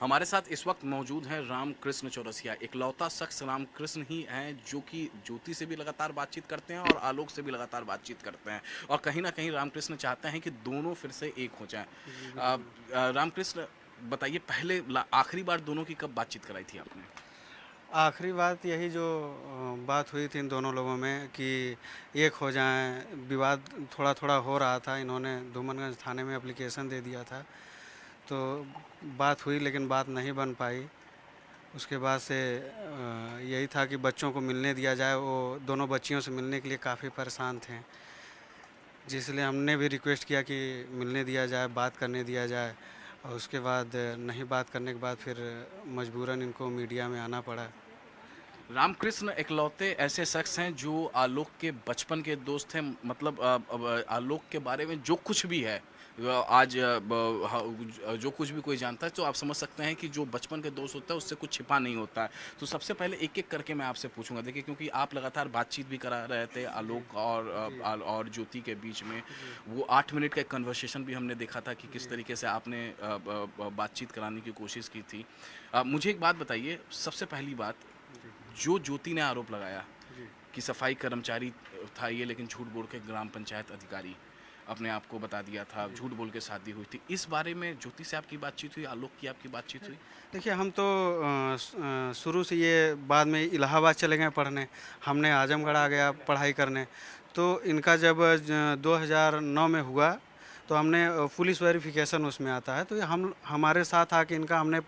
हमारे साथ इस वक्त मौजूद हैं रामकृष्ण चौरसिया। इकलौता शख्स रामकृष्ण ही हैं जो कि ज्योति से भी लगातार बातचीत करते हैं और आलोक से भी लगातार बातचीत करते हैं, और कहीं ना कहीं रामकृष्ण चाहते हैं कि दोनों फिर से एक हो जाएं। जी, अ, बिल्कुल। रामकृष्ण, बताइए, पहले आखिरी बार दोनों की कब बातचीत कराई थी आपने? आखिरी बात यही जो बात हुई थी इन दोनों लोगों में कि एक हो जाएँ, विवाद थोड़ा-थोड़ा हो रहा था। इन्होंने धूमनगंज थाने में एप्लीकेशन दे दिया था, तो बात हुई लेकिन बात नहीं बन पाई। उसके बाद से यही था कि बच्चों को मिलने दिया जाए, वो दोनों बच्चियों से मिलने के लिए काफ़ी परेशान थे। जिसलिए हमने भी रिक्वेस्ट किया कि मिलने दिया जाए, बात करने दिया जाए और उसके बाद नहीं बात करने के बाद फिर मजबूरन इनको मीडिया में आना पड़ा। रामकृष्ण इकलौते ऐसे शख्स हैं जो आलोक के बचपन के दोस्त हैं। मतलब आलोक के बारे में जो कुछ भी है, आज जो कुछ भी कोई जानता है, तो आप समझ सकते हैं कि जो बचपन के दोस्त होता है उससे कुछ छिपा नहीं होता है। तो सबसे पहले एक एक करके मैं आपसे पूछूंगा, देखिए, क्योंकि आप लगातार बातचीत भी करा रहे थे जी, आलोक और जी, और ज्योति के बीच में। जी, वो 8 मिनट का कन्वर्सेशन भी हमने देखा था कि किस जी, तरीके से आपने बातचीत कराने की कोशिश की थी। मुझे एक बात बताइए, सबसे पहली बात, जी, जो ज्योति ने आरोप लगाया जी, कि सफाई कर्मचारी था ये, लेकिन झूठ बोल के ग्राम पंचायत अधिकारी अपने आप को बता दिया था, जी, झूठ बोल के शादी हुई थी, इस बारे में ज्योति से आपकी बातचीत हुई, आलोक की आपकी बातचीत हुई? देखिए, हम तो शुरू से ये बाद में इलाहाबाद चले गए पढ़ने, हमने आजमगढ़ आ गया पढ़ाई करने। तो इनका जब 2009 में हुआ तो हमने पुलिस वेरिफिकेशन उसमें आता है, तो ये हम हमारे साथ आके इनका हमने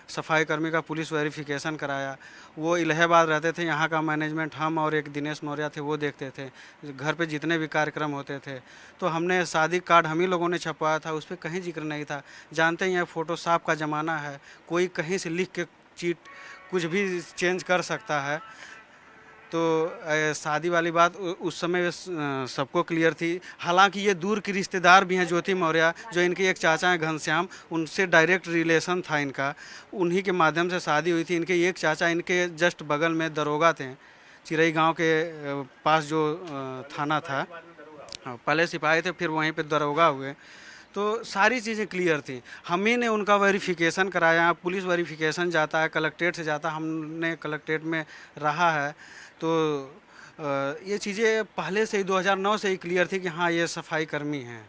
सफाई कर्मी का पुलिस वेरिफिकेशन कराया। वो इलाहाबाद रहते थे, यहाँ का मैनेजमेंट हम और एक दिनेश मौर्य थे वो देखते थे, घर पे जितने भी कार्यक्रम होते थे। तो हमने शादी कार्ड हम ही लोगों ने छपवाया था, उस पर कहीं जिक्र नहीं था। जानते ही हैं फ़ोटोशॉप का ज़माना है, कोई कहीं से लिख के चीट कुछ भी चेंज कर सकता है। तो शादी वाली बात उस समय सबको क्लियर थी। हालांकि ये दूर की रिश्तेदार भी हैं ज्योति मौर्य, जो इनके एक चाचा हैं घनश्याम, उनसे डायरेक्ट रिलेशन था इनका। उन्हीं के माध्यम से शादी हुई थी। इनके एक चाचा इनके जस्ट बगल में दरोगा थे, चिरई गांव के पास जो थाना था। हाँ, पहले सिपाही थे फिर वहीं पे दरोगा हुए। तो सारी चीज़ें क्लियर थी। हम ही ने उनका वेरिफिकेशन कराया, पुलिस वेरिफिकेशन जाता है, कलेक्ट्रेट से जाता है, हमने कलेक्ट्रेट में रहा है। तो ये चीज़ें पहले से ही 2009 से ही क्लियर थी कि हाँ ये सफाई कर्मी हैं।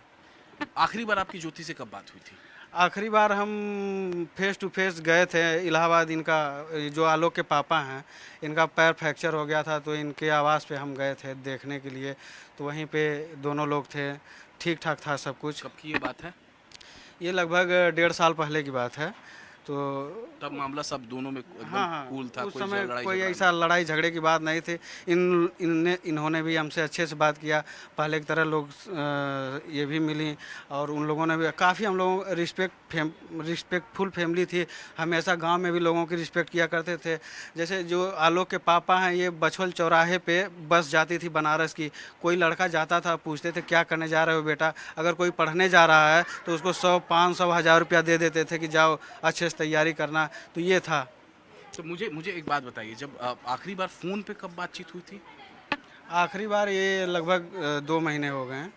आखिरी बार आपकी ज्योति से कब बात हुई थी? आखिरी बार हम फेस टू फेस गए थे इलाहाबाद। इनका जो आलोक के पापा हैं, इनका पैर फ्रैक्चर हो गया था, तो इनके आवास पे हम गए थे देखने के लिए। तो वहीं पे दोनों लोग थे, ठीक ठाक था सब कुछ। कब की ये बात है? ये लगभग 1.5 साल पहले की बात है। तो तब मामला सब दोनों में एकदम हाँ, हाँ, कूल था, उस कोई समय लड़ाई कोई झगड़ा नहीं? ऐसा लड़ाई झगड़े की बात नहीं थी। इन्होंने भी हमसे अच्छे से बात किया, पहले की तरह लोग ये भी मिली। और उन लोगों ने भी काफ़ी, हम लोगों रिस्पेक्टफुल फैमिली थी। हमेशा गांव में भी लोगों की रिस्पेक्ट किया करते थे। जैसे जो आलोक के पापा हैं, ये बछवल चौराहे पे बस जाती थी बनारस की। कोई लड़का जाता था, पूछते थे क्या करने जा रहे हो बेटा। अगर कोई पढ़ने जा रहा है तो उसको 100, 500, 1000 रुपया दे देते थे कि जाओ अच्छे से तैयारी करना। तो ये था। तो मुझे मुझे एक बात बताइए, जब आखिरी बार फोन पे कब बातचीत हुई थी? आखिरी बार ये लगभग 2 महीने हो गए हैं।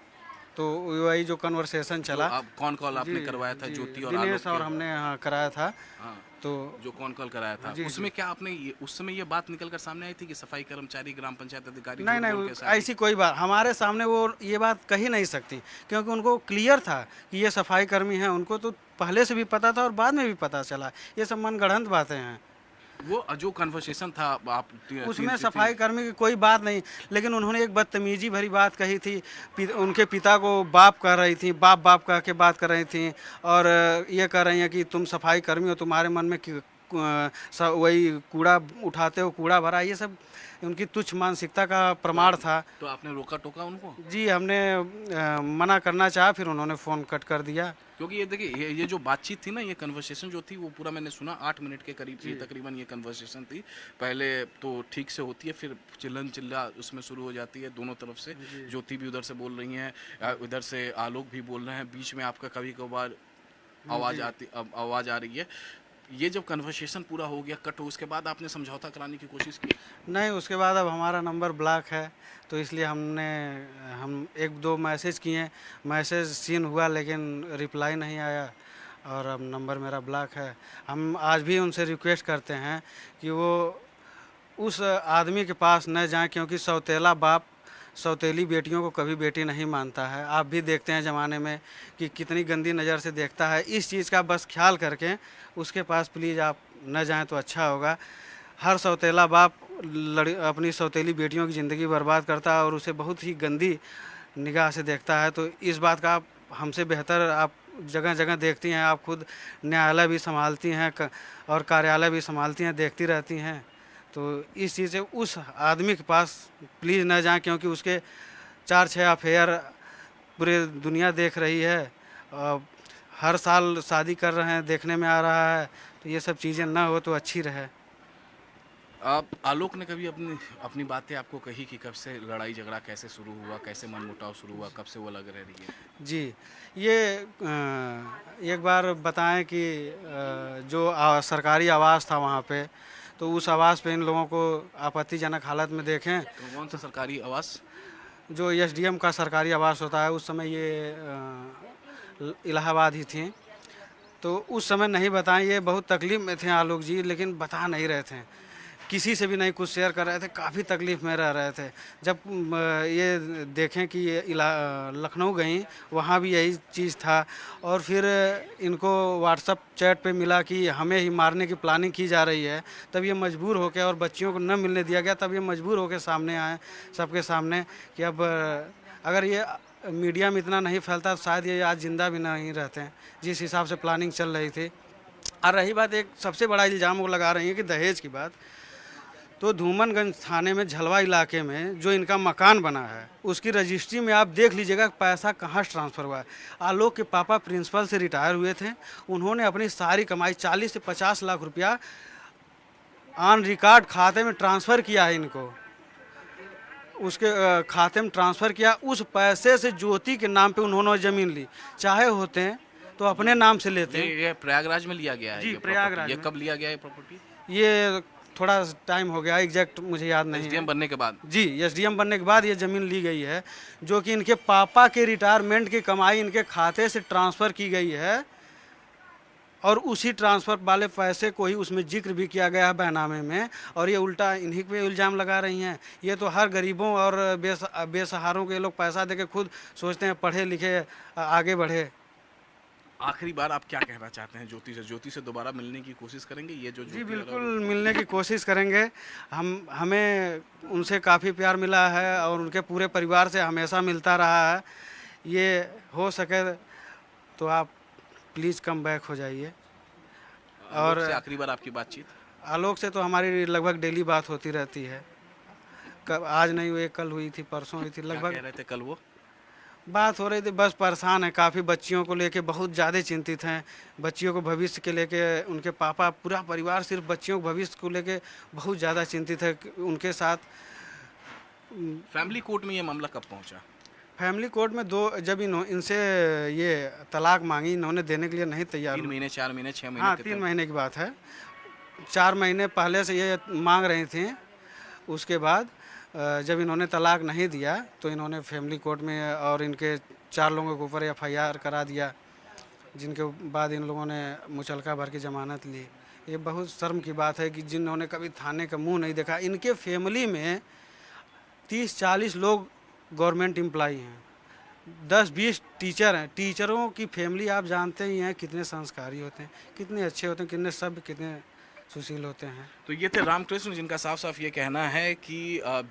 तो वही जो कन्वर्सेशन जो चला। आप कौन कॉल जी, आपने करवाया था जी, ज्योति और आलोक दिनेश और के? हमने यहाँ कराया था। हाँ, तो जो कौन कॉल कराया था, जी, जी। उसमें क्या आपने उस समय ये बात निकल कर सामने आई थी कि सफाई कर्मचारी ग्राम पंचायत अधिकारी नहीं, झूठ नहीं, बोल के शादी? ऐसी कोई बात हमारे सामने वो ये बात कही नहीं सकती, क्योंकि उनको क्लियर था कि ये सफाई कर्मी हैं। उनको तो पहले से भी पता था और बाद में भी पता चला। ये सब मनगढ़ंत बातें हैं। वो जो कन्वर्सेशन था, आप तीन उसमें तीन तीन सफाई कर्मी की कोई बात नहीं, लेकिन उन्होंने एक बदतमीजी भरी बात कही थी। उनके पिता को बाप कह रही थी, बाप बाप कह के बात कर रही थी। और ये कह रही हैं कि तुम सफाई कर्मी हो, तुम्हारे मन में वही कूड़ा उठाते हो, कूड़ा भरा। ये सब उनकी तुच्छ मानसिकता का तो प्रमाण था। तो आपने रोका टोका उनको? जी, हमने मना करना चाहा, फिर उन्होंने फ़ोन कट कर दिया। क्योंकि ये देखिए, ये जो बातचीत थी ना, ये कन्वर्सेशन जो थी वो पूरा मैंने सुना, 8 मिनट के करीब ये जी, तकरीबन ये कन्वर्सेशन थी। पहले तो ठीक से होती है, फिर चिल्लम चिल्ला उसमें शुरू हो जाती है दोनों तरफ से। जी, ज्योति भी उधर से बोल रही हैं, उधर से आलोक भी बोल रहे हैं, बीच में आपका कभी कभार जी। आवाज़ आ रही है। ये जब कन्वर्सेशन पूरा हो गया, कट हो, उसके बाद आपने समझौता कराने की कोशिश की? नहीं, उसके बाद अब हमारा नंबर ब्लॉक है, तो इसलिए हम 1-2 मैसेज किए, मैसेज सीन हुआ लेकिन रिप्लाई नहीं आया। और अब नंबर मेरा ब्लॉक है। हम आज भी उनसे रिक्वेस्ट करते हैं कि वो उस आदमी के पास न जाएं, क्योंकि सौतेला बाप सौतेली बेटियों को कभी बेटी नहीं मानता है। आप भी देखते हैं ज़माने में कि कितनी गंदी नज़र से देखता है। इस चीज़ का बस ख्याल करके उसके पास प्लीज़ आप न जाएं तो अच्छा होगा। हर सौतेला बाप अपनी सौतेली बेटियों की ज़िंदगी बर्बाद करता है और उसे बहुत ही गंदी निगाह से देखता है। तो इस बात का आप हमसे बेहतर आप जगह जगह देखती हैं, आप खुद न्यायालय भी संभालती हैं और कार्यालय भी संभालती हैं, देखती रहती हैं। तो इस चीज़ से उस आदमी के पास प्लीज़ न जाएं, क्योंकि उसके 4-6 अफेयर पूरे दुनिया देख रही है। हर साल शादी कर रहे हैं, देखने में आ रहा है। तो ये सब चीज़ें ना हो तो अच्छी रहे। आप आलोक ने कभी अपनी अपनी बातें आपको कही कि कब से लड़ाई झगड़ा कैसे शुरू हुआ, कैसे मनमुटाव शुरू हुआ, कब से वो लग रह रही है? जी, ये एक बार बताएं कि जो सरकारी आवास था वहाँ पे, तो उस आवास पे इन लोगों को आपत्तिजनक हालत में देखें। तो कौन सा सरकारी आवास? जो एसडीएम का सरकारी आवास होता है, उस समय ये इलाहाबाद ही थी। तो उस समय नहीं बताएं, ये बहुत तकलीफ़ में थे आलोक जी, लेकिन बता नहीं रहे थे, किसी से भी नहीं कुछ शेयर कर रहे थे, काफ़ी तकलीफ़ में रह रहे थे। जब ये देखें कि ये लखनऊ गई, वहाँ भी यही चीज़ था। और फिर इनको व्हाट्सअप चैट पे मिला कि हमें ही मारने की प्लानिंग की जा रही है। तब ये मजबूर होकर, और बच्चियों को न मिलने दिया गया, तब ये मजबूर होकर सामने आए सबके सामने कि अब अगर ये मीडिया में इतना नहीं फैलता तो शायद ये आज ज़िंदा भी नहीं रहते हैं, जिस हिसाब से प्लानिंग चल रही थी। और रही बात, एक सबसे बड़ा इल्ज़ाम वो लगा रही है कि दहेज की बात, तो धूमनगंज थाने में झलवा इलाके में जो इनका मकान बना है, उसकी रजिस्ट्री में आप देख लीजिएगा पैसा कहाँ से ट्रांसफ़र हुआ है। आलोक के पापा प्रिंसिपल से रिटायर हुए थे, उन्होंने अपनी सारी कमाई 40 से 50 लाख रुपया ऑन रिकॉर्ड खाते में ट्रांसफ़र किया है इनको। उसके खाते में ट्रांसफ़र किया, उस पैसे से ज्योति के नाम पे उन्होंने ज़मीन ली। चाहे होते हैं तो अपने नाम से लेते। ये प्रयागराज में लिया गया है? जी, ये प्रयागराज ये में। कब लिया गया है प्रॉपर्टी? ये थोड़ा टाइम हो गया, एग्जैक्ट मुझे याद नहीं है। एसडीएम बनने के बाद? जी, एसडीएम बनने के बाद ये ज़मीन ली गई है, जो कि इनके पापा के रिटायरमेंट की कमाई इनके खाते से ट्रांसफ़र की गई है। और उसी ट्रांसफ़र वाले पैसे को ही उसमें जिक्र भी किया गया है बैनामे में, और ये उल्टा इन्हीं पे इल्ज़ाम लगा रही हैं। ये तो हर गरीबों और बेसहारों के लोग पैसा देके खुद सोचते हैं पढ़े लिखे आगे बढ़े। आखिरी बार आप क्या कहना चाहते हैं ज्योति से? ज्योति से दोबारा मिलने की कोशिश करेंगे? ये जो जी, ज्योति बिल्कुल वाला- मिलने की कोशिश करेंगे। हमें उनसे काफ़ी प्यार मिला है और उनके पूरे परिवार से हमेशा मिलता रहा है। ये हो सके तो आप प्लीज़ कम बैक हो जाइए। आलोक और से आखिरी बार आपकी बातचीत? आलोक से तो हमारी लगभग डेली बात होती रहती है। कब आज नहीं हुई, कल हुई थी, परसों हुई थी, क्या कह लगभग रहे थे कल वो? बात हो रही थी। बस परेशान है काफ़ी, बच्चियों को लेके बहुत ज़्यादा चिंतित हैं। बच्चियों को भविष्य के लेके उनके पापा, पूरा परिवार सिर्फ बच्चियों को भविष्य को लेके बहुत ज़्यादा चिंतित है। उनके साथ फैमिली कोर्ट में ये मामला कब पहुंचा? फैमिली कोर्ट में जब इनसे ये तलाक मांगी, इन्होंने देने के लिए नहीं तैयार 3 हुए। महीने, 4 महीने, 6 महीने? हाँ, कितने? 3 महीने की बात है। 4 महीने पहले से ये मांग रही थी। उसके बाद जब इन्होंने तलाक नहीं दिया तो इन्होंने फैमिली कोर्ट में और इनके 4 लोगों के ऊपर एफआईआर करा दिया, जिनके बाद इन लोगों ने मुचलका भर की ज़मानत ली। ये बहुत शर्म की बात है कि जिन्होंने कभी थाने का मुंह नहीं देखा। इनके फैमिली में 30-40 लोग गवर्नमेंट एम्प्लॉई हैं, 10-20 टीचर हैं। टीचरों की फैमिली आप जानते ही हैं कितने संस्कारी होते हैं, कितने अच्छे होते हैं, कितने सभ्य, कितने सुशील होते हैं। तो ये थे रामकृष्ण, जिनका साफ साफ ये कहना है कि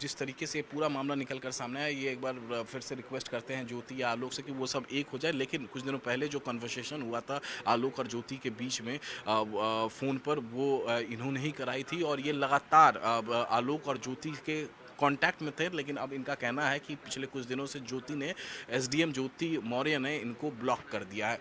जिस तरीके से पूरा मामला निकल कर सामने आया, ये एक बार फिर से रिक्वेस्ट करते हैं ज्योति या आलोक से कि वो सब एक हो जाए। लेकिन कुछ दिनों पहले जो कन्वर्सेशन हुआ था आलोक और ज्योति के बीच में फ़ोन पर, वो इन्होंने ही कराई थी और ये लगातार आलोक और ज्योति के कांटेक्ट में थे। लेकिन अब इनका कहना है कि पिछले कुछ दिनों से ज्योति ने, एसडीएम ज्योति मौर्य ने इनको ब्लॉक कर दिया है।